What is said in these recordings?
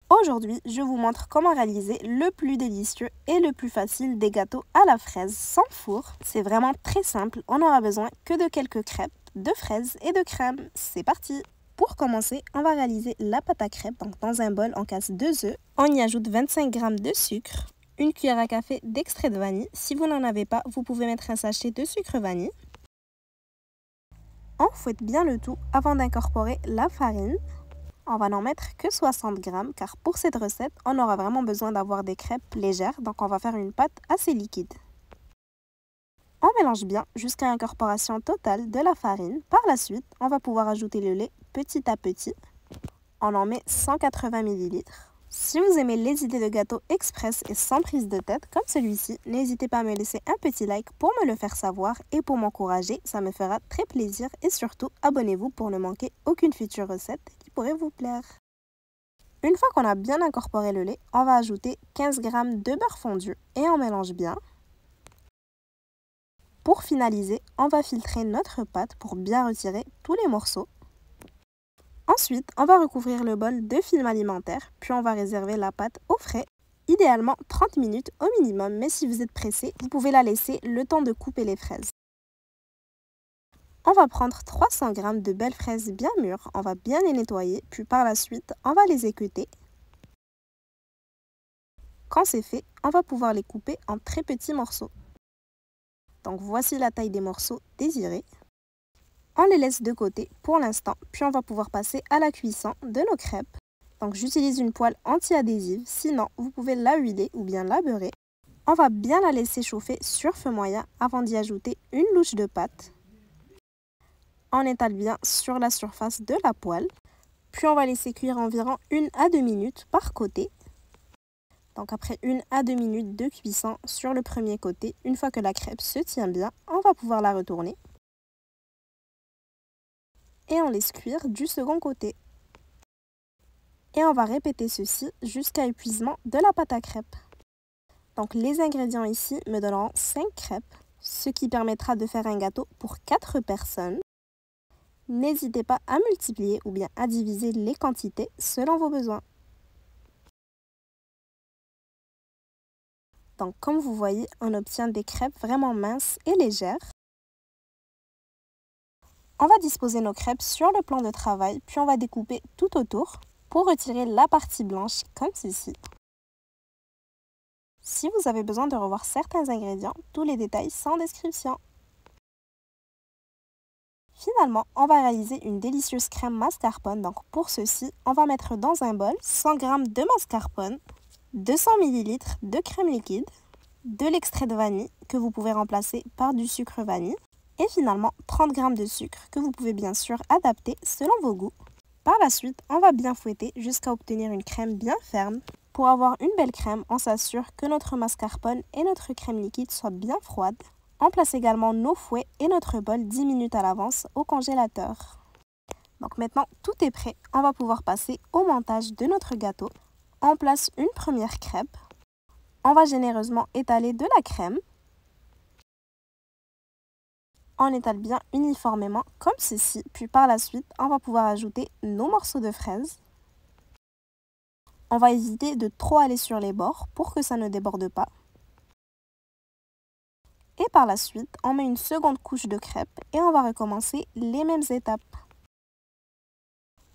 Aujourd'hui, je vous montre comment réaliser le plus délicieux et le plus facile des gâteaux à la fraise sans four. C'est vraiment très simple, on n'aura besoin que de quelques crêpes, de fraises et de crème. C'est parti! Pour commencer, on va réaliser la pâte à crêpes. Donc dans un bol, on casse 2 œufs, on y ajoute 25 g de sucre, une cuillère à café d'extrait de vanille. Si vous n'en avez pas, vous pouvez mettre un sachet de sucre vanille. On fouette bien le tout avant d'incorporer la farine. On va n'en mettre que 60 g car pour cette recette, on aura vraiment besoin d'avoir des crêpes légères, donc on va faire une pâte assez liquide. On mélange bien jusqu'à l'incorporation totale de la farine. Par la suite, on va pouvoir ajouter le lait petit à petit. On en met 180 ml. Si vous aimez les idées de gâteaux express et sans prise de tête comme celui-ci, n'hésitez pas à me laisser un petit like pour me le faire savoir et pour m'encourager, ça me fera très plaisir. Et surtout, abonnez-vous pour ne manquer aucune future recette qui pourrait vous plaire. Une fois qu'on a bien incorporé le lait, on va ajouter 15 g de beurre fondu et on mélange bien. Pour finaliser, on va filtrer notre pâte pour bien retirer tous les morceaux. Ensuite, on va recouvrir le bol de film alimentaire, puis on va réserver la pâte au frais, idéalement 30 minutes au minimum, mais si vous êtes pressé, vous pouvez la laisser le temps de couper les fraises. On va prendre 300 g de belles fraises bien mûres, on va bien les nettoyer, puis par la suite, on va les équeuter. Quand c'est fait, on va pouvoir les couper en très petits morceaux. Donc voici la taille des morceaux désirés. On les laisse de côté pour l'instant, puis on va pouvoir passer à la cuisson de nos crêpes. Donc j'utilise une poêle anti-adhésive, sinon vous pouvez la huiler ou bien la beurrer. On va bien la laisser chauffer sur feu moyen avant d'y ajouter une louche de pâte. On étale bien sur la surface de la poêle, puis on va laisser cuire environ 1 à 2 minutes par côté. Donc après 1 à 2 minutes de cuisson sur le premier côté, une fois que la crêpe se tient bien, on va pouvoir la retourner. Et on laisse cuire du second côté. Et on va répéter ceci jusqu'à épuisement de la pâte à crêpes. Donc les ingrédients ici me donneront 5 crêpes, ce qui permettra de faire un gâteau pour 4 personnes. N'hésitez pas à multiplier ou bien à diviser les quantités selon vos besoins. Donc comme vous voyez, on obtient des crêpes vraiment minces et légères. On va disposer nos crêpes sur le plan de travail, puis on va découper tout autour pour retirer la partie blanche comme ceci. Si vous avez besoin de revoir certains ingrédients, tous les détails sont en description. Finalement, on va réaliser une délicieuse crème mascarpone. Donc pour ceci, on va mettre dans un bol 100 g de mascarpone, 200 ml de crème liquide, de l'extrait de vanille que vous pouvez remplacer par du sucre vanille, et finalement 30 g de sucre que vous pouvez bien sûr adapter selon vos goûts. Par la suite, on va bien fouetter jusqu'à obtenir une crème bien ferme. Pour avoir une belle crème, on s'assure que notre mascarpone et notre crème liquide soient bien froides. On place également nos fouets et notre bol 10 minutes à l'avance au congélateur. Donc maintenant, tout est prêt. On va pouvoir passer au montage de notre gâteau. On place une première crêpe. On va généreusement étaler de la crème. On étale bien uniformément comme ceci, puis par la suite, on va pouvoir ajouter nos morceaux de fraises. On va éviter de trop aller sur les bords pour que ça ne déborde pas. Et par la suite, on met une seconde couche de crêpes et on va recommencer les mêmes étapes.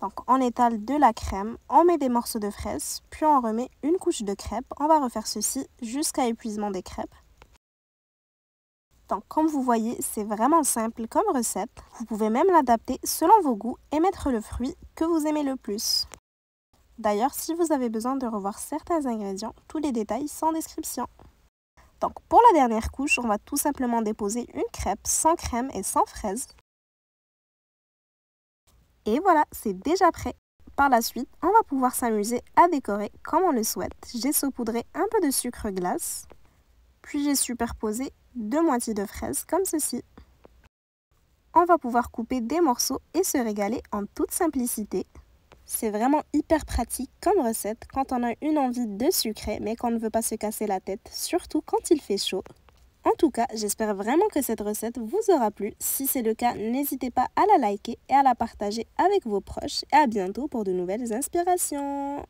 Donc on étale de la crème, on met des morceaux de fraises, puis on remet une couche de crêpes. On va refaire ceci jusqu'à épuisement des crêpes. Donc comme vous voyez, c'est vraiment simple comme recette. Vous pouvez même l'adapter selon vos goûts et mettre le fruit que vous aimez le plus. D'ailleurs, si vous avez besoin de revoir certains ingrédients, tous les détails sont en description. Donc pour la dernière couche, on va tout simplement déposer une crêpe sans crème et sans fraise. Et voilà, c'est déjà prêt. Par la suite, on va pouvoir s'amuser à décorer comme on le souhaite. J'ai saupoudré un peu de sucre glace, puis j'ai superposé 2 moitiés de fraises comme ceci. On va pouvoir couper des morceaux et se régaler en toute simplicité. C'est vraiment hyper pratique comme recette quand on a une envie de sucrer mais qu'on ne veut pas se casser la tête, surtout quand il fait chaud. En tout cas, j'espère vraiment que cette recette vous aura plu. Si c'est le cas, n'hésitez pas à la liker et à la partager avec vos proches. Et à bientôt pour de nouvelles inspirations.